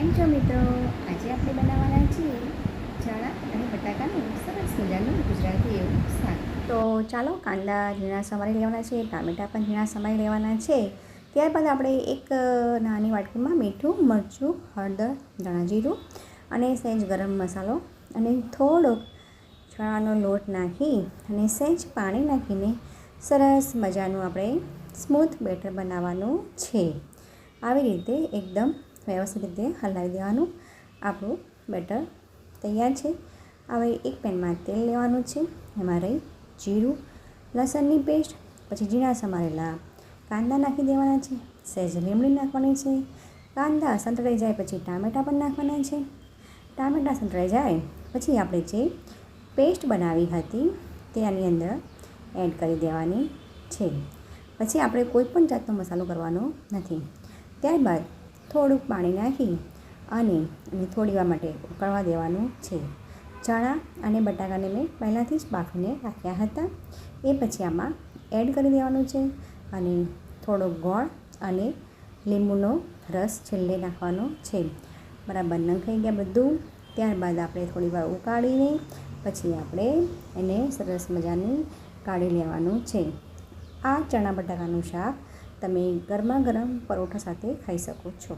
કેમ છો મિત્રો? આજે આપણે બનાવવાના છીએ ચણા અને બટાકાનું સરસ મજાનું ગુજરાતી એવું શાક. તો ચાલો, કાંદા ઝીણા સમારી લેવાના છે, ટામેટાં પણ ઝીણા સમારી લેવાના છે. ત્યારબાદ આપણે એક નાની વાટકીમાં મીઠું, મરચું, હળદર, ધાણા જીરું અને સહેજ ગરમ મસાલો અને થોડોક ચણાનો લોટ નાખી અને સહેજ પાણી નાખીને સરસ મજાનું આપણે સ્મૂથ બેટર બનાવવાનું છે. આવી રીતે એકદમ વ્યવસ્થિત રીતે હલાવી દેવાનું. આપણું બેટર તૈયાર છે. હવે એક પેનમાં તેલ લેવાનું છે. એમાં રહી જીરું, લસણની પેસ્ટ, પછી ઝીણા સમારેલા કાંદા નાખી દેવાના છે. સહેજ લીમડી નાખવાની છે. કાંદા સંતળાઈ જાય પછી ટામેટાં પણ નાખવાના છે. ટામેટાં સંતળાઈ જાય પછી આપણે જે પેસ્ટ બનાવી હતી તે આની અંદર એડ કરી દેવાની છે. પછી આપણે કોઈ પણ જાતનો મસાલો કરવાનો નથી. ત્યારબાદ થોડુંક પાણી નાખી અને થોડી વાર માટે ઉકળવા દેવાનું છે. ચણા અને બટાકાને મેં પહેલાંથી જ બાફીને રાખ્યા હતા. એ પછી આમાં એડ કરી દેવાનું છે અને થોડો ગોળ અને લીંબુનો રસ છેલ્લે નાખવાનો છે. બરાબર નખાઈ ગયા બધું. ત્યારબાદ આપણે થોડી વાર ઉકાળીને પછી આપણે એને સરસ મજાની કાઢી લેવાનું છે. આ ચણા બટાકાનું શાક તમે ગરમા ગરમ પરોઠા સાથે ખાઈ શકો છો.